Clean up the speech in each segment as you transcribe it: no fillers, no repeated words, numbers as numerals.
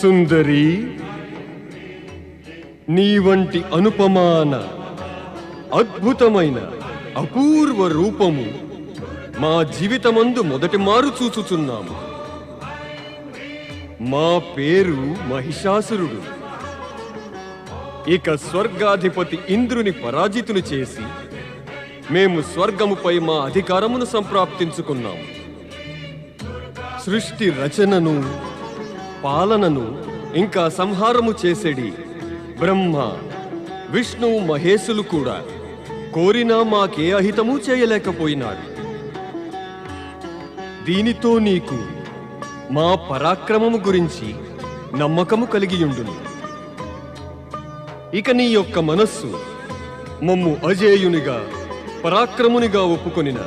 సుందరి, నీ వంటి అనుపమాన అద్భుతమైన అపూర్వ రూపము మా జీవితమందు మొదటి మారు చూచుచున్నాము. మా పేరు మహిషాసురుడు. ఇక స్వర్గాధిపతి ఇంద్రుని పరాజితుని చేసి మేము స్వర్గముపై మా అధికారమును సంప్రాప్తించుకున్నాము. సృష్టి రచనను, పాలనను ఇంకా సంహారము చేసేడి బ్రహ్మ, విష్ణు, మహేశులు కూడా కోరినా మాకే అహితము చేయలేకపోయినాడు. దీనితో నీకు మా పరాక్రమము గురించి నమ్మకము కలిగియుండును. ఇక నీ యొక్క మనస్సు మమ్ము అజేయునిగా, పరాక్రమునిగా ఒప్పుకొనిన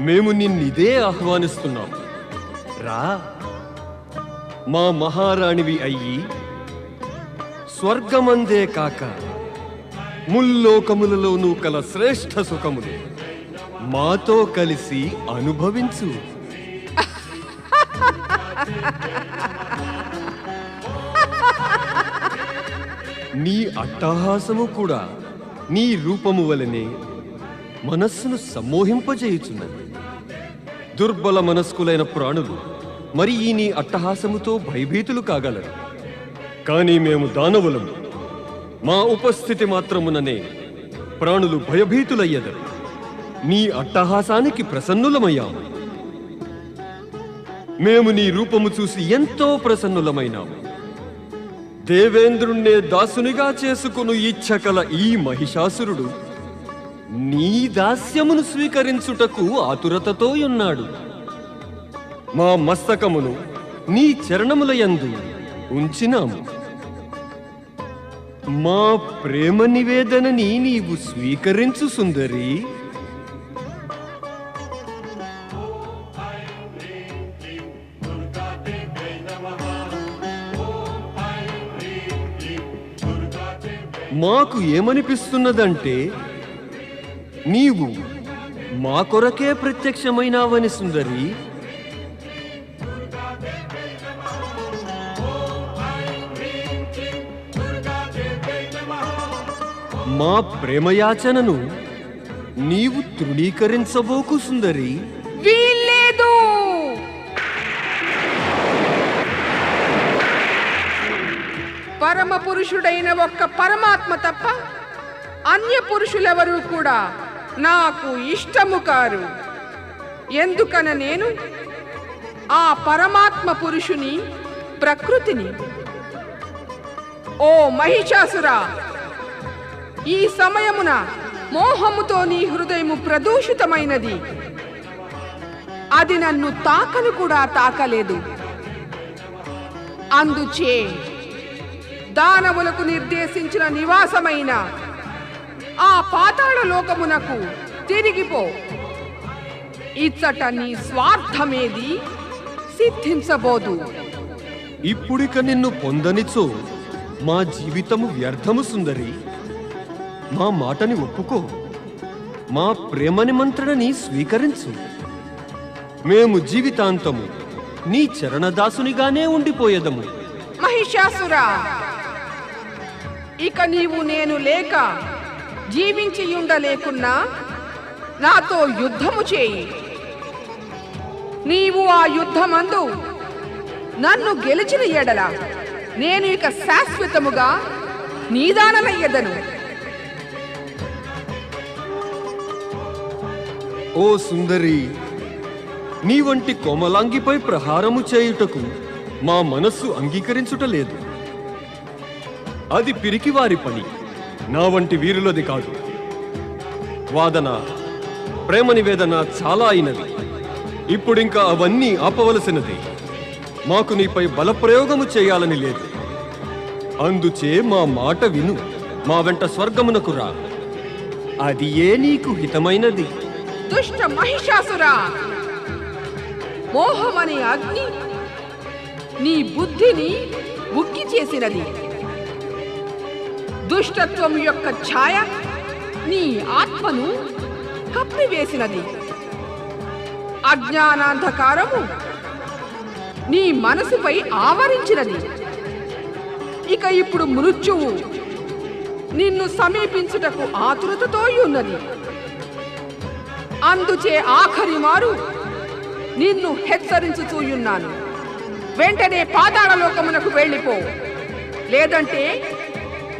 మేము నిన్నిదే ఆహ్వానిస్తున్నాం. రా, మా మహారాణివి అయ్యి స్వర్గమందే కాక ముల్లోకములలోనూ కల శ్రేష్ఠ సుఖములు మాతో కలిసి అనుభవించు. నీ అట్టహాసము కూడా నీ రూపము వలనే మనస్సును సమ్మోహింపజేయుచున్నది. దుర్బల మనస్కులైన ప్రాణులు మరి ఈ నీ అట్టహాసముతో భయభీతులు కాగలరు. కానీ మేము దానవులము. మా ఉపస్థితి మాత్రముననే ప్రాణులు భయభీతులయ్యదరు. నీ అట్టహాసానికి ప్రసన్నులమయ్యాము. మేము నీ రూపము చూసి ఎంతో ప్రసన్నులమైనాము. దేవేంద్రుణ్ణే దాసునిగా చేసుకుని ఇచ్చకల ఈ మహిషాసురుడు నీ దాస్యమును స్వీకరించుటకు ఆతురతతో ఉన్నాడు. మా మస్తకమును నీ చరణములయందు ఉంచినాము. మా ప్రేమ నివేదనని నీవు స్వీకరించు సుందరి. మాకు ఏమనిపిస్తున్నదంటే నీవు మా కొరకే ప్రత్యక్షమైనావని సుందరి. మా ప్రేమయాచనను నీవు తృణీకరించబోకు సుందరి. వీల్లేదు. పరమ పురుషుడైన ఒక్క పరమాత్మ తప్ప అన్య పురుషులెవరూ కూడా నాకు ఇష్టము కారు. ఎందుకన నేను ఆ పరమాత్మ పురుషుని ప్రకృతిని. ఓ మహిషాసురా, ఈ సమయమున మోహముతో నీ హృదయము ప్రదూషితమైనది. అది నన్ను తాకను కూడా తాకలేదు. అందుచే దానవులకు నిర్దేశించిన నివాసమైన ఆ పాతాళ లోకమునకు తిరిగిపో. ఇచ్చట నీ స్వార్థమేది సిద్ధించబోదు. ఇప్పుడిక నిన్ను పొందనిచో మా జీవితము వ్యర్థము సుందరి. మా మాటని ఒప్పుకో. మా ప్రేమ నిమంత్రణని స్వీకరించు. మేము జీవితాంతము నీ చరణదాసునిగానే ఉండిపోయేదము. మహిషాసురా, ఇక నీవు నేను లేక జీవించి ఉండలేకున్నా నాతో యుద్ధము చేయి. నీవు ఆ యుద్ధమందు నన్ను గెలిచిన ఎడల నేను ఇక శాశ్వతముగా నీదానమయ్యదను. ఓ సుందరి, నీ వంటి కోమలాంగిపై ప్రహారము చేయుటకు మా మనస్సు అంగీకరించుటలేదు. అది పిరికివారి పని, నా వంటి వీరులది కాదు. వాదన, ప్రేమ నివేదన చాలా అయినది. ఇప్పుడింకా అవన్నీ ఆపవలసినది. మాకు నీపై బలప్రయోగము చేయాలని లేదు. అందుచే మా మాట విను. మా వెంట స్వర్గమునకు రా. అది ఏ నీకు హితమైనది. దుష్ట మహిషాసురా, మోహమనే అగ్ని నీ బుద్ధిని ఉక్కి చేసినది. దుష్టత్వం యొక్క ఛాయ నీ ఆత్మను కప్పివేసినది. అజ్ఞానాంధకారము నీ మనసుపై ఆవరించినది. ఇక ఇప్పుడు మృత్యువు నిన్ను సమీపించుటకు ఆతురతతో ఉన్నది. అందుచే ఆఖరి మారు నిన్ను హెచ్చరించుచూయున్నాను. వెంటనే పాతాళలోకమునకు వెళ్ళిపో, లేదంటే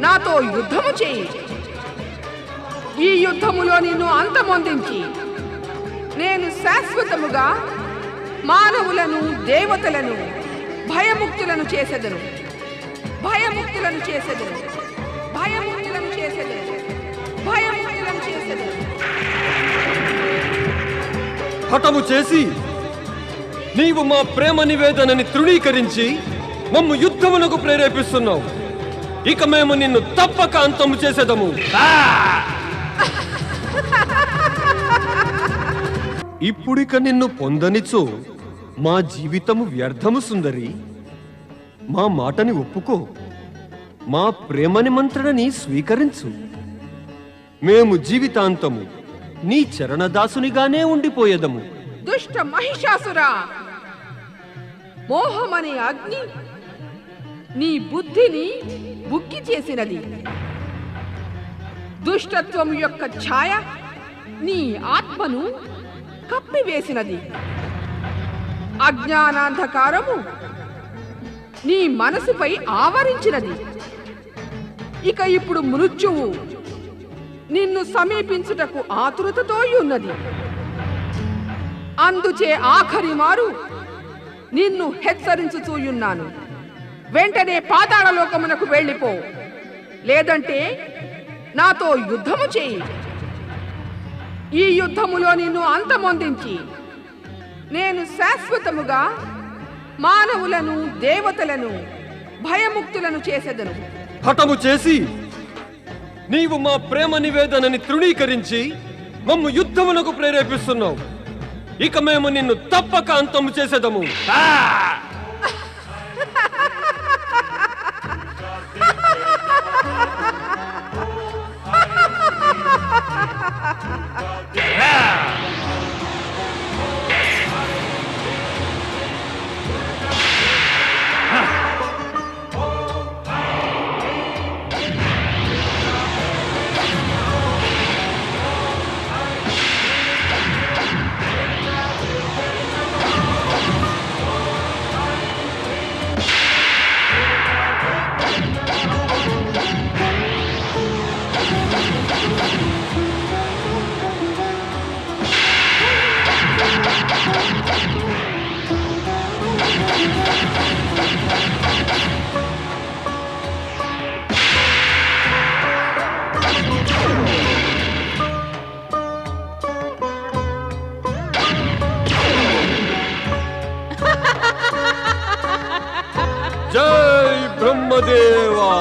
నాతో యుద్ధము చేయి. ఈ యుద్ధములో నిన్ను అంతమొందించి నేను శాశ్వతముగా మానవులను, దేవతలను భయముక్తులను చేసెదను, భయముక్తులను చేసెదను, భయముక్తులను చేసెదను, భయముక్తులను చేసెదను. హఠము చేసి నీవు మా ప్రేమ నివేదనని తృణీకరించి మమ్ము యుద్ధమునకు ప్రేరేపిస్తున్నావు. ఇక మేము నిన్ను తప్పక అంతము చేసేదము. ఇప్పుడిక నిన్ను పొందనిచో మా జీవితము వ్యర్థము సుందరి. మా మాటని ఒప్పుకో, మా ప్రేమ నిమంత్రణని స్వీకరించు. మేము జీవితాంతము నీ చరణదాసునిగానే ఉండిపోయేదము. దుష్ట మహిషాసురా, మోహమనే అగ్ని నీ బుద్ధిని బుక్కి చేసినది. దుష్టత్వం యొక్క ఛాయ నీ ఆత్మను కప్పివేసినది. అజ్ఞానాంధకారము నీ మనసుపై ఆవరించినది. ఇక ఇప్పుడు మృత్యువు నిన్ను సమీపించుటకు ఆతురతతో ఉన్నది. అందుచే ఆఖరి మారు నిన్ను హెచ్చరించుచూయున్నాను. వెంటనే పాతాళలోకమునకు వెళ్ళిపో, లేదంటే నాతో యుద్ధము చేయి. ఈ యుద్ధములో నిన్ను అంతమొందించి నేను శాశ్వతముగా మానవులను, దేవతలను భయముక్తులను చేసెదను. హఠము చేసి నీవు మా ప్రేమ నివేదనని తృణీకరించి మమ్ము యుద్ధమునకు ప్రేరేపిస్తున్నావు. ఇక మేము నిన్ను తప్పక అంతము చేసేదము. జై బ్రహ్మదేవా.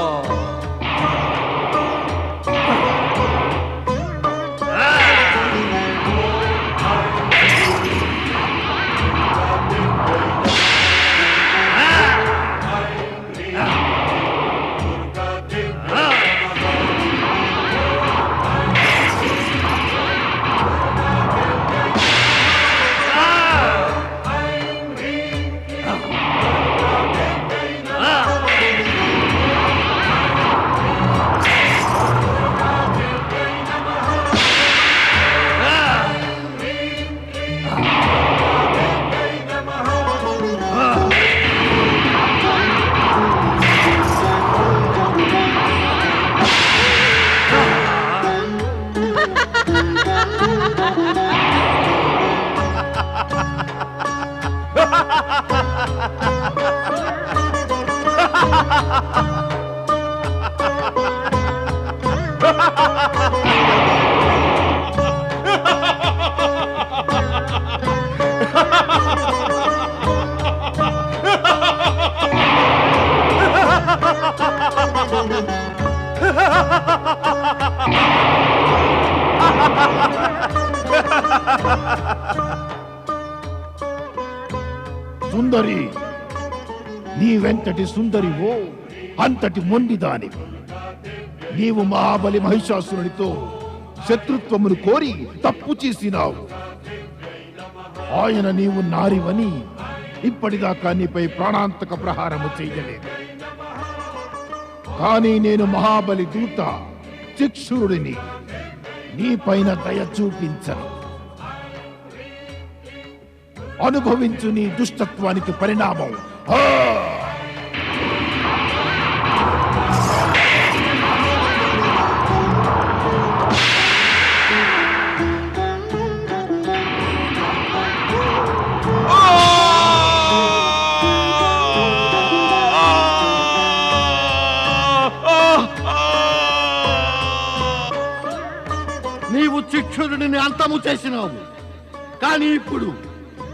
సుందరి, నీవెంతటి సుందరివో అంతటి మొండిదాని. నీవు మహాబలి మహిషాసురునితో శత్రుత్వమును కోరి తప్పు చేసినావు. ఆయన నీవు నారివని ఇప్పటిదాకా నీపై ప్రాణాంతక ప్రహారము చేయలేదు. కానీ నేను మహాబలి దూత చిక్షురుడిని, నీపైన దయ చూపించను. అనుభవించు నీ దుష్టత్వానికి పరిణామం. నీవు చిక్షురుడిని అంతము చేసినావు, కానీ ఇప్పుడు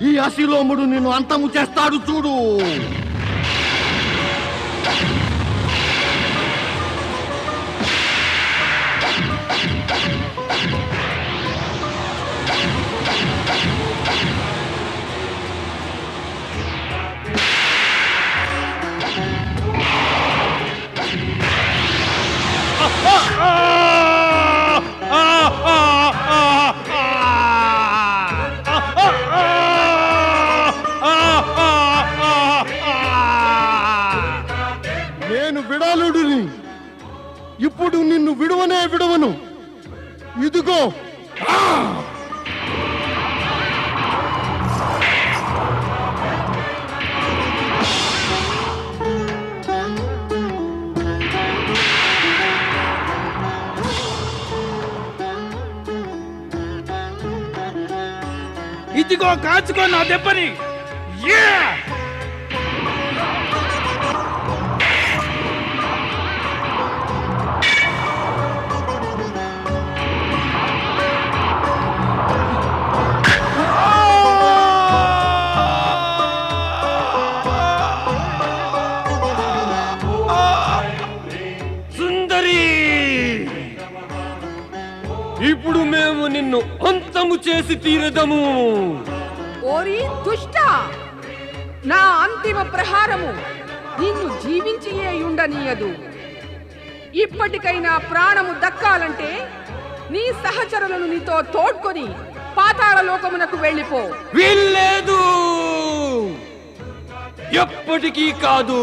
ఈ అశిలోముడు నిన్ను అంతము చేస్తాడు చూడు. నేను విడాలుడిని, ఇప్పుడు నిన్ను విడువనే విడువను. ఇదిగో ఇదిగో కాచుకో నా దెబ్బని. సుందరి, ఇప్పుడు మేము నిన్ను అంతము చేసి తీరదము. ఓరి దుష్ట, నా అంతిమ ప్రహారము నిన్ను జీవించియేయుండనీయదు. ఇప్పటికైనా ప్రాణము దక్కాలంటే నీ సహచరులను నీతో తోడ్కొని పాతాళ లోకమునకు వెళ్ళిపో. వీల్లేదు, ఎప్పటికీ కాదు.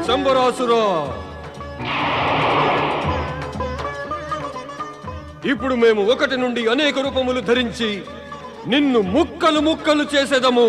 శంబరాసురా, ఇప్పుడు మేము ఒకటి నుండి అనేక రూపములు ధరించి నిన్ను ముక్కలు ముక్కలు చేసేదము.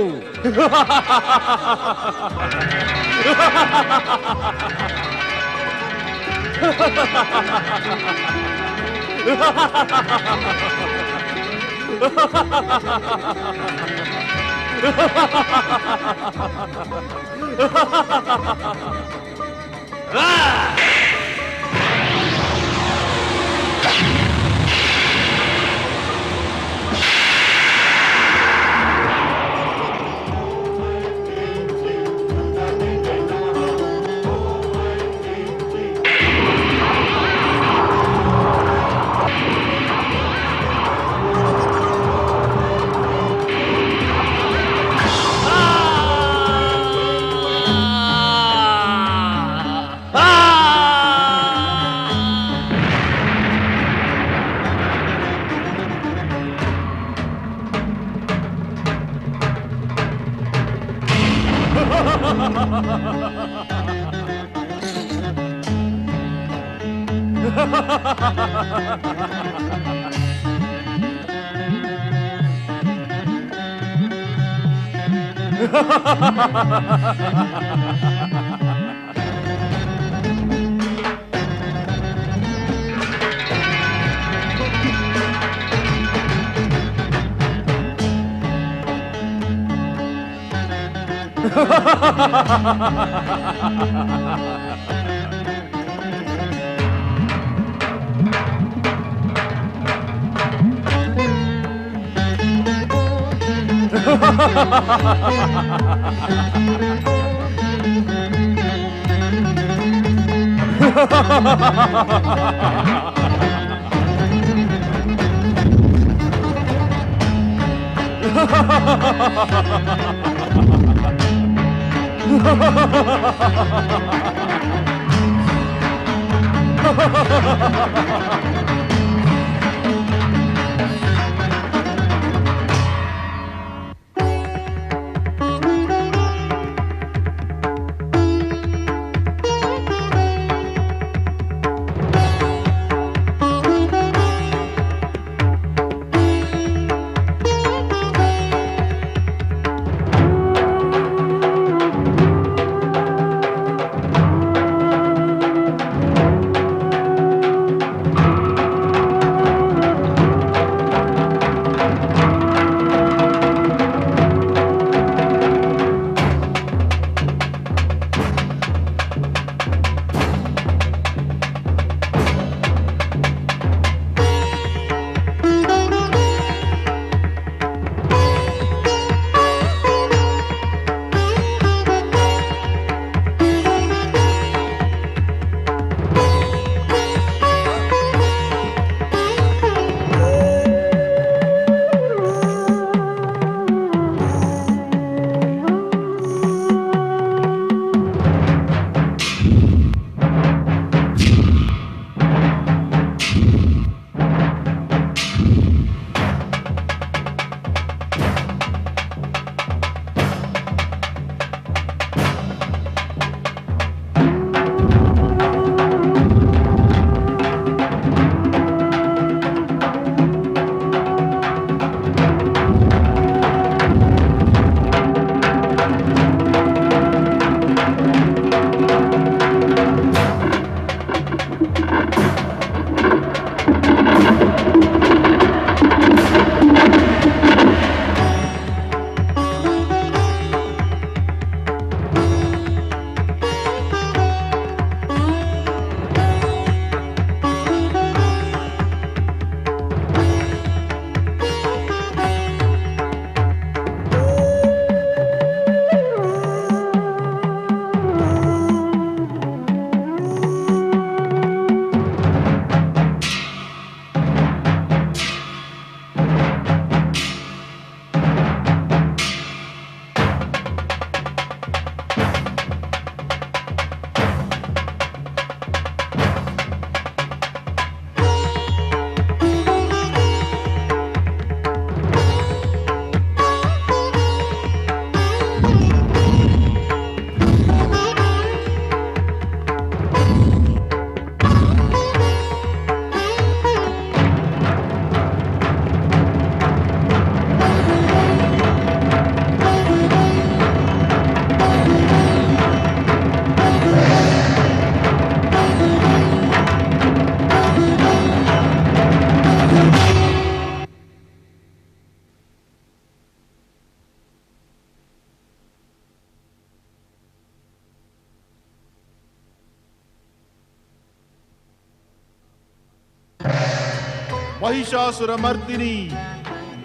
महिषासुरमर्दिनी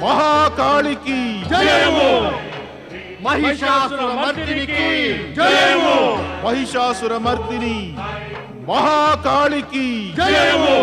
महाकाली की जय हो। महिषासुरमर्दिनी की जय हो। महिषासुरमर्दिनी महाकाली की जय हो।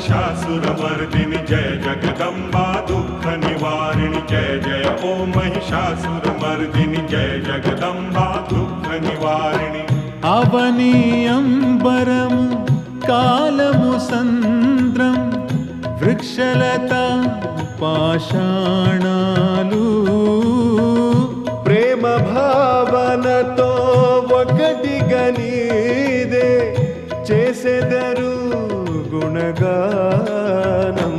महिषासुरमर्दिनि जय जगदम्बा दुःख निवारिणि जय जय ॐ महिषासुरमर्दिनि जय जगदम्बा दुःख निवारिणि అవనీయంబరము కాలము సంద్రం వృక్షలత పాషాణాలు ప్రేమ భావనతో ఒకటిగా నీదే చేసెదరు గుణగానం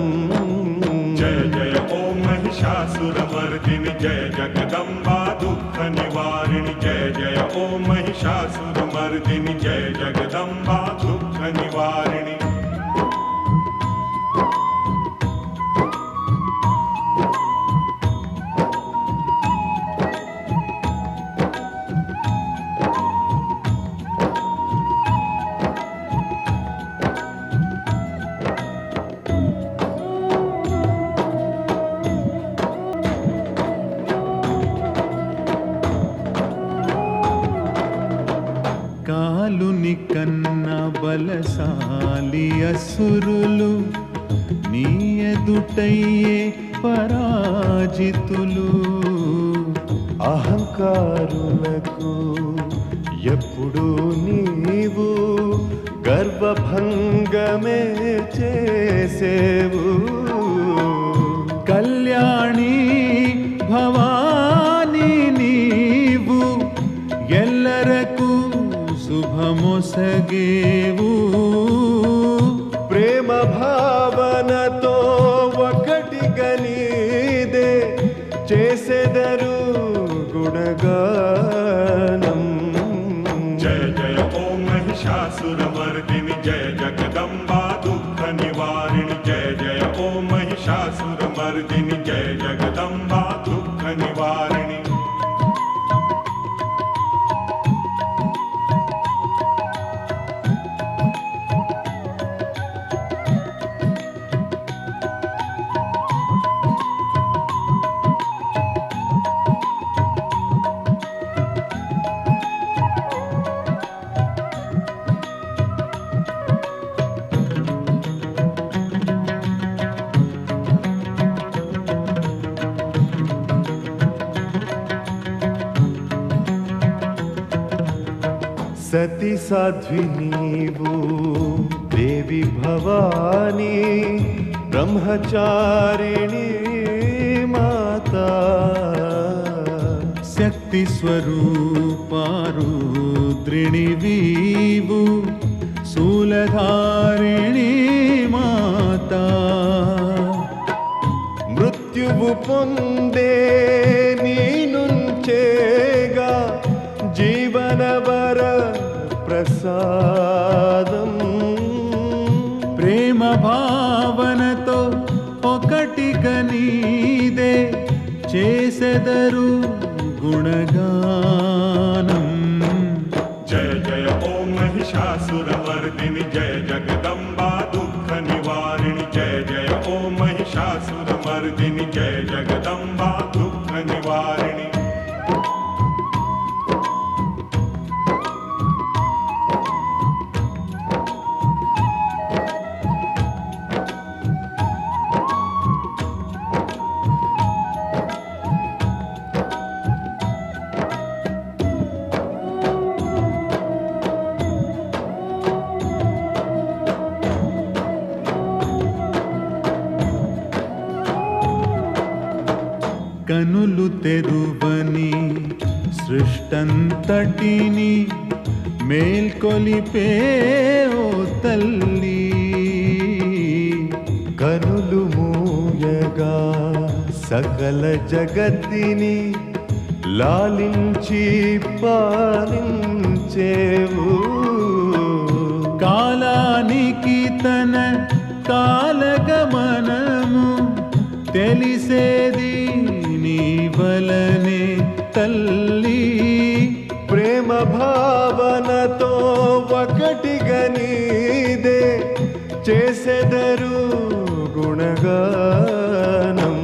जय जय ॐ महिषासुरमर्दिनि जय जगदम्बा दुःख निवारिणि जय जय ॐ महिषासुरमर्दिनि जय जगदम्बा दुःख निवारिणि కాలుని కన్న బలశాలి అసురులు నీ ఎదుటయ్యే పరాజితులు అహంకారులకు ఎప్పుడు నీవు గర్వభంగమే చేసేవు కళ్యాణి భవాని నీవు ఎల్లరకు శుభమొసగేవు ప్రేమ భావనతో ఒకటిగా నీదే చేసెదరు గుణగానం जय जय ॐ महिषासुरमर्दिनि जय जगदम्बा दुःख निवारिणि जय जय ॐ महिषासुरमर्दिनि जय जगदम्बा दुःख निवारिणि సతి సాధ్వి నీవు దేవి భవానీ బ్రహ్మచారిణి మాతా శక్తి స్వరూపారుద్రిణి వీవు శూలధారిణి మాతా మృత్యువు పొందే నీ నుంచేగా జీవనవర ప్రసాదం ప్రేమ భావనతో ఒకటిగా నీదే చేసెదరు గుణగానం जय जय ॐ महिषासुरमर्दिनि जय जगदम्बा दुःख निवारिणि जय जय ॐ महिषासुरमर्दिनि जय जगदम्बा दुःख निवारिणि కనులు తెరువని సృష్టంతటిని మేల్కొలిపే ఓ తల్లి కనులు మూయగా సకల జగత్తిని లాలించి పాలించేవు కాలానికి తన కాలగమనము తెలిసేది నీ వలనే తల్లి ప్రేమ భావనతో ఒకటిగా నీదే చేసెదరు గుణగానం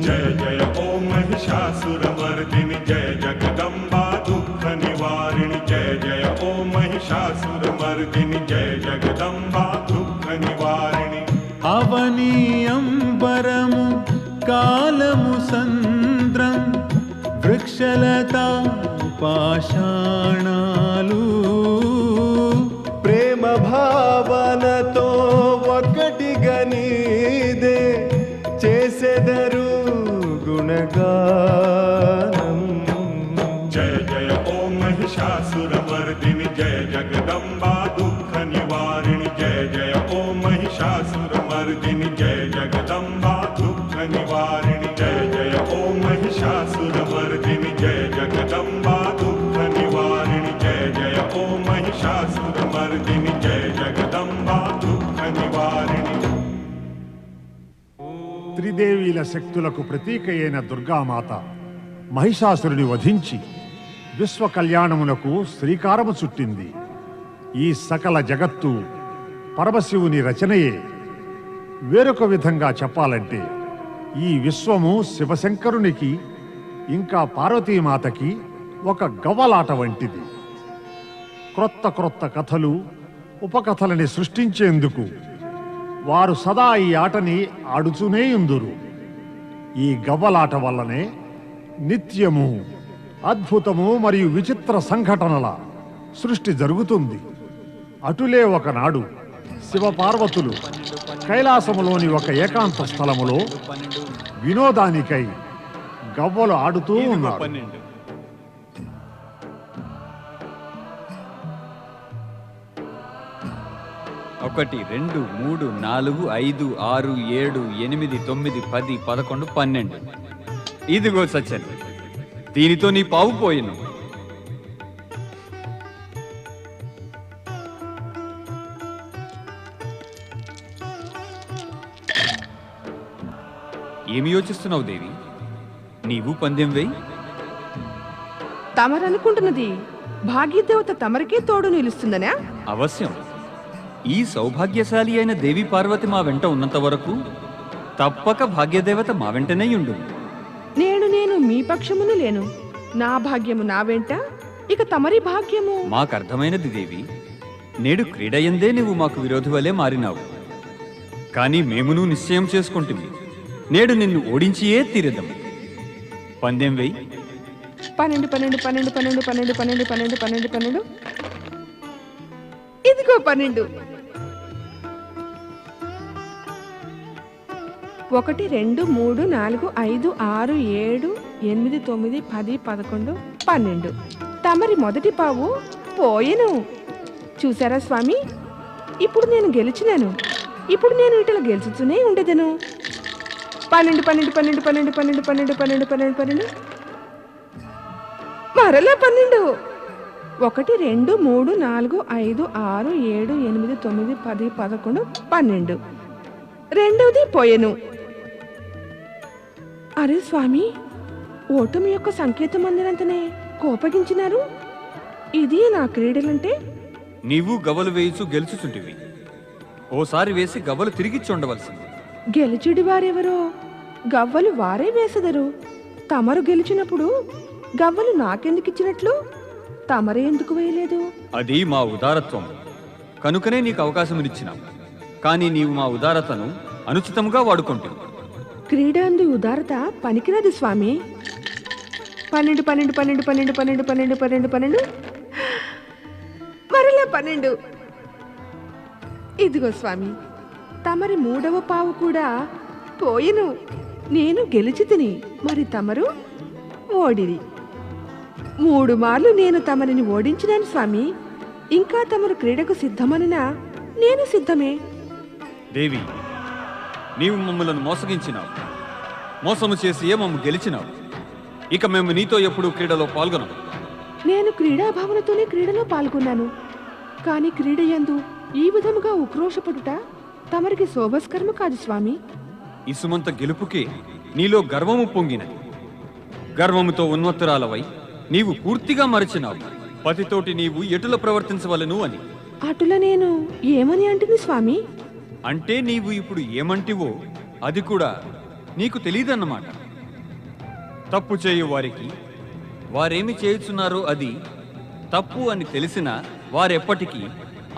जय जय ॐ महिषासुरमर्दिनि जय जगदम्बा दुःख निवारिणि जय जय ॐ महिषासुरमर्दिनि जय जगदम्बा दुःख निवारिणि కుశలతా పాషాణాలు ప్రేమ భావనతో ఒకటిగా నీదే చేసెదరు గుణగానం. जय जय ओम महिषासुरमर्दिनि जय जगदम्बा दुःख निवारिणि जय जय ओम महिषासुरमर्दिनि जय जगदम्बा दुःख निवारिणि जय जय ओम महिषासुरमर्दिनि जय जगदम्बा दुःख निवारिणि जय जय ओम महिषासुरमर्दिनि जय जगदम्बा दुःख निवारिणि. త్రిదేవీల శక్తులకు ప్రతీక అయిన దుర్గామాత మహిషాసురుని వధించి విశ్వ కళ్యాణమునకు శ్రీకారము చుట్టింది. ఈ సకల జగత్తు పరమశివుని రచనయే. వేరొక విధంగా చెప్పాలంటే ఈ విశ్వము శివశంకరునికి ఇంకా పార్వతీమాతకి ఒక గవ్వలాట వంటిది. క్రొత్త క్రొత్త కథలు ఉపకథలని సృష్టించేందుకు వారు సదా ఈ ఆటని ఆడుతూనే ఉందురు. ఈ గవ్వలాట వల్లనే నిత్యము అద్భుతము మరియు విచిత్ర సంఘటనల సృష్టి జరుగుతుంది. అటులే ఒకనాడు శివపార్వతులు కైలాసములోని ఒక ఏకాంత స్థలములో వినోదానికై గవ్వలు ఆడుతూ ఉన్నారు. 1 2 3 4 5 6 7 8 9 10 11 12. ఇదిగో సత్యం, దీనితో నీ పావు పోయిను. ఏమి యోచిస్తున్నావు దేవి? నీవు పందెం వేయి. తమరనుకుంటున్నది భాగ్యదేవత తమరికే తోడు నిలుస్తుందనా? అవశ్యం. ఈ సౌభాగ్యశాలి అయిన దేవి పార్వతి మా వెంట ఉన్నంత వరకు తప్పక భాగ్యదేవత మా వెంటనే ఉండు. నేను మీ పక్షమును లేను. నా భాగ్యము నా వెంట, ఇక తమరి భాగ్యము. మాకర్థమైనది దేవి. నేడు క్రీడయందే నువ్వు మాకు విరోధి వలె మారినావు. కానీ మేమును నిశ్చయం చేసుకుంటుంది, నేడు నిన్ను ఓడించియే తీరదం. పందెం వేయి. 12 12 12 12 12 12 12 12 12. ఇదిగో 12. 1 2 3 4 5 6 7 8 9 10 11 12. తమరి మొదటి పావు పోయెను. చూసారా స్వామి, ఇప్పుడు నేను గెలిచినాను. ఇప్పుడు నేను ఇట్లా గెలుచుతూనే ఉండేదను. 12 12 12 12 12 12 12 12 12. మరలా 12. 1 2 3 4 5 6 7 8 9 10 11 12. రెండవది పోయెను. అరే స్వామి, ఓటమి యొక్క సంకేతం అందినంతనే కోపగించినారు. ఇది నా క్రీడలంటే? నీవు గవ్వలు వేయుచు గెలుచుచుంటివి. ఓసారి వేసి గవ్వలు తిరిగిచ్చి ఉండవలసింది. గెలిచుడి వారెవరో గవ్వలు వారే వేసెదరు. తమరు గెలిచినప్పుడు గవ్వలు నాకెందుకిచ్చినట్లు? తమరే ఎందుకు వేయలేదు? అది మా ఉదారత్వం కనుకనే నీకు అవకాశమునిచ్చినాం. కానీ నీవు మా ఉదారతను అనుచితంగా వాడుకుంటావు. క్రీడ అందు ఉదారత పనికిరాదు స్వామి. 12 12 12 12 12 12 12 12. మరలా 12. ఇదిగో స్వామి, తమరి మూడవ పావు కూడా పోయెను. నేను గెలిచి తిని, మరి తమరు ఓడిరి. 3 మార్లు నేను తమరిని ఓడించినాను స్వామి. ఇంకా తమరు క్రీడకు సిద్ధమనినా నేను సిద్ధమే. దేవి, నీవు మమ్మలను మోసగించినావు. మోసము చేసి మమ్ము గెలిచినావు. ఇక మేము నీతో ఎప్పుడూ క్రీడలో పాల్గొనము. నేను క్రీడా భావనతోనే క్రీడలో పాల్గొన్నాను. కానీ క్రీడ యందు ఈ విధముగా ఉక్రోషపడుట తమరికి శోభస్కరమ కాదు స్వామి. ఇసుమంత గెలుపుకే నీలో గర్వము పొంగినది. గర్వముతో ఉన్మత్తురాలవై నీవు పూర్తిగా మరచినావు పతితోటి నీవు ఎటుల ప్రవర్తించవలను అని. అటుల నేను ఏమని అంటుంది స్వామి? అంటే నీవు ఇప్పుడు ఏమంటివో అది కూడా నీకు తెలియదన్నమాట. తప్పు చేయు వారికి వారేమి చేయుచున్నారో అది తప్పు అని తెలిసినా వారెప్పటికీ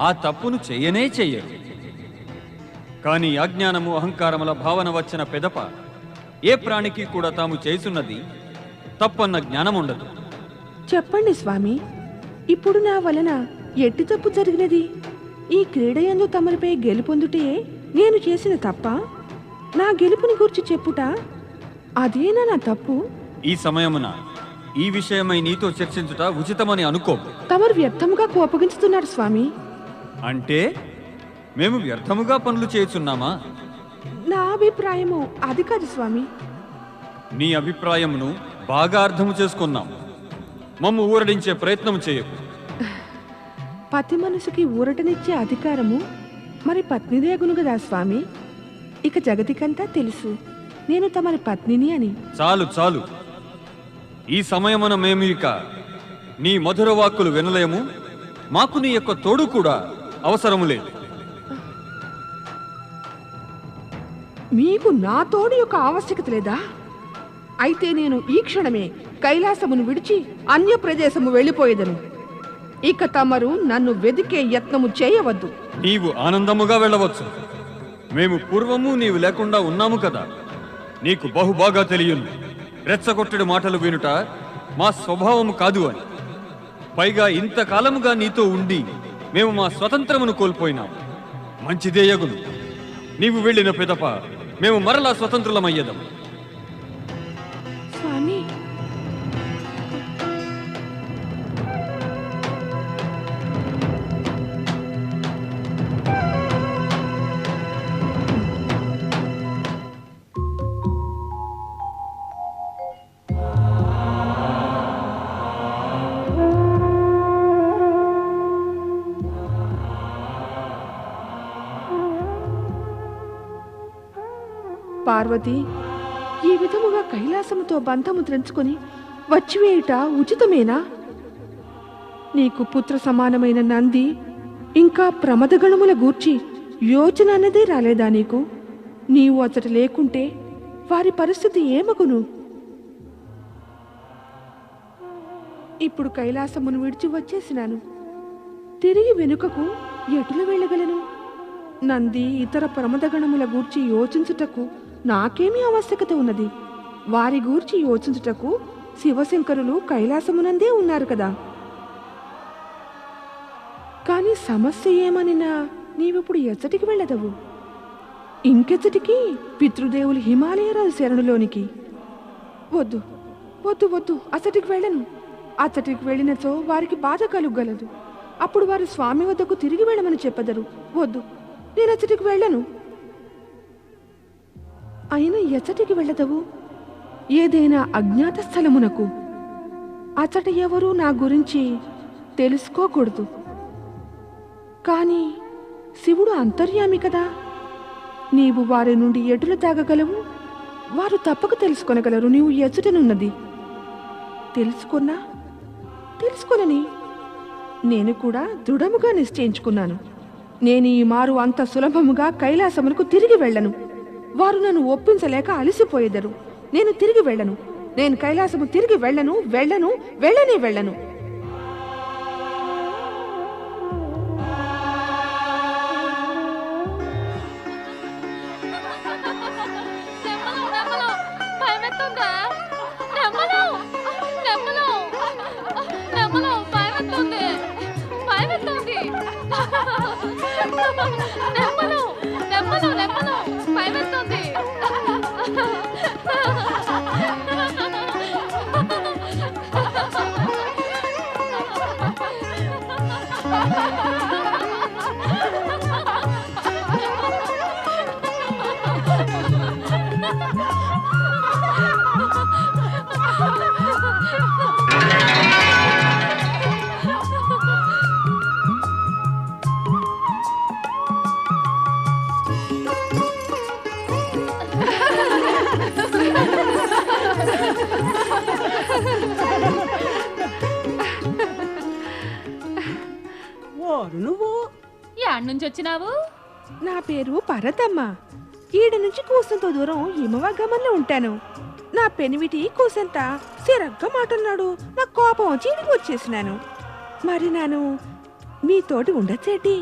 ఆ తప్పును చెయ్యనే చెయ్యరు. కానీ అజ్ఞానము అహంకారముల భావన వచ్చిన పెదప ఏ ప్రాణికి కూడా తాము చేస్తున్నది తప్పన్న జ్ఞానం ఉండదు. చెప్పండి స్వామి, ఇప్పుడు నా వలన ఎట్టి తప్పు జరిగినది? ఈ క్రీడయందు తమరిపై గెలుపొందుటే నేను చేసిన తప్ప? నా గెలుపుని గురించి చెప్పుట అదేనా నా తప్పు? ఈ సమయమున ఈ విషయమై నీతో చర్చించుట ఉచితమని అనుకో. తమరు వ్యర్థముగా కోపగించుతున్నారు స్వామి. అంటే మేము వ్యర్థముగా పనులు చేయుచున్నామా? నా అభిప్రాయము అది కాదు స్వామి. నీ అభిప్రాయమును బాగా అర్థము చేసుకున్నాం. మమ్ము ఊరడించే ప్రయత్నం చేయకు. పతి మనసుకి ఊరటనిచ్చే అధికారము మరి పత్నిదేగును కదా స్వామి. ఇక జగతికంతా తెలుసు నేను తమరి పత్నిని అని. చాలు చాలు. ఈ సమయమున మేము ఇక నీ మధుర వాక్కులు వినలేము. మాకు నీ యొక్క తోడు కూడా అవసరము లేదు. మీకు నా తోడు యొక్క ఆవశ్యకత లేదా? అయితే నేను ఈ క్షణమే కైలాసమును విడిచి అన్య ప్రదేశము వెళ్ళిపోయేదను. ఇక తమరు నన్ను వెదికే యత్నము చేయవద్దు. నీవు ఆనందముగా వెళ్ళవచ్చు. మేము పూర్వము నీవు లేకుండా ఉన్నాము కదా. నీకు బహుబాగా తెలియను రెచ్చగొట్టడి మాటలు వినుట మా స్వభావము కాదు అని. పైగా ఇంతకాలముగా నీతో ఉండి మేము మా స్వతంత్రమును కోల్పోయినాము. మంచిదేయగును. నీవు వెళ్ళిన పిదప మేము మరలా స్వతంత్రులమయ్యేదం. స్వామి, పార్వతి, ఈ విధముగా కైలాసముతో బంధము తెంచుకొని వచ్చివేయుట ఉచితమేనా? నీకు పుత్ర సమానమైన నంది ఇంకా ప్రమదగణముల గూర్చి యోచన అన్నదే రాలేదా నీకు? నీవు అతడు లేకుంటే వారి పరిస్థితి ఏమగును? ఇప్పుడు కైలాసమును విడిచి వచ్చేసినాను. తిరిగి వెనుకకు ఎటులు వెళ్ళగలను? నంది ఇతర ప్రమదగణముల గూర్చి యోచించుటకు నాకేమీ ఆవశ్యకత ఉన్నది? వారి గూర్చి యోచించుటకు శివశంకరులు కైలాసమునందే ఉన్నారు కదా. కాని సమస్య ఏమనినా నీవిప్పుడు ఎచ్చటికి వెళ్ళదవు? ఇంకెచ్చటికి పితృదేవులు హిమాలయరాజు శరణులోనికి? వద్దు వద్దు వద్దు, అచ్చటికి వెళ్ళను. అచ్చటికి వెళ్ళినచో వారికి బాధ కలుగలదు. అప్పుడు వారు స్వామి వద్దకు తిరిగి వెళ్ళమని చెప్పదరు. వద్దు, నేను అచ్చటికి వెళ్ళను. అయినా ఎచ్చటికి వెళ్ళదవు? ఏదైనా అజ్ఞాత స్థలమునకు. అచ్చట ఎవరూ నా గురించి తెలుసుకోకూడదు. కానీ శివుడు అంతర్యామి కదా. నీవు వారి నుండి ఎటులు తాగగలవు? వారు తప్పక తెలుసుకొనగలరు నీవు ఎచ్చటనున్నది. తెలుసుకొనని నేను కూడా దృఢముగా నిశ్చయించుకున్నాను. నేను ఈ మారు అంత సులభముగా కైలాసమునకు తిరిగి వెళ్ళను. వారు నన్ను ఒప్పించలేక అలసిపోయేదరు. నేను తిరిగి వెళ్ళను. నేను కైలాసము తిరిగి వెళ్ళను. వెళ్ళను. నువ్వు యాడ్ నుంచి వచ్చినావు? నా పేరు పరతమ్మ. ఈడ నుంచి కూసంత దూరం హిమవగమంలో ఉంటాను. నా పెనివిటి కూసంత సిరగ్గా మాట్లాడు. నా కోపం వచ్చి ఇడికి వచ్చేసినాను. మరి నేను మీతోటి ఉండొచ్చేటి?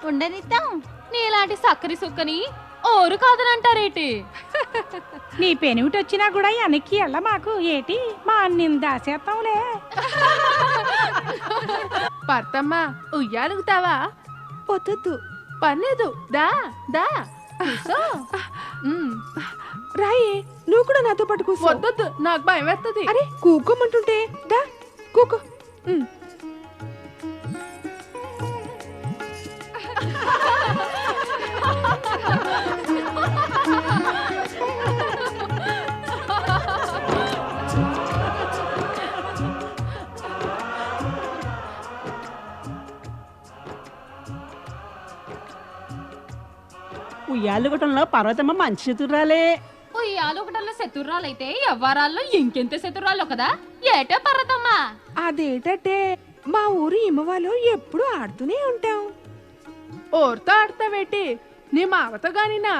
ఉండనిద్దాం. నీలాంటి సక్కరి సుక్కని ఓరు కాదనంటారేటి? నీ పెనిమిటి వచ్చినా కూడా వెనక్కి వెళ్ళ మాకు ఏటి మా అన్నిని దాసేస్తాంలే. పర్తమ్మ ఉయ్యాలుగుతావా? పొద్దు పర్లేదు, దా దా కూసో. రాయే, నువ్వు కూడా నాతో పాటు కూర్చో. వద్దొద్దు, నాకు భయం వేస్తుంది. అరే కూకోమంటుంటే దా కూకో. ఉయ్యాలుగటంలో పర్వతమ్మ మంచి చతురాలే. ఉయ్యాలుగటంలో శతుర్రాలైతే ఎవ్వరాల్లో ఇంకెంత శతుర్రాలు కదా ఏటో పర్వతమ్మా. అదేటంటే మా ఊరు ఇమ్మవాలో ఎప్పుడు ఆడుతూనే ఉంటాం. ఓర్తో ఆడతావేటి? నీ మావతో గానినా?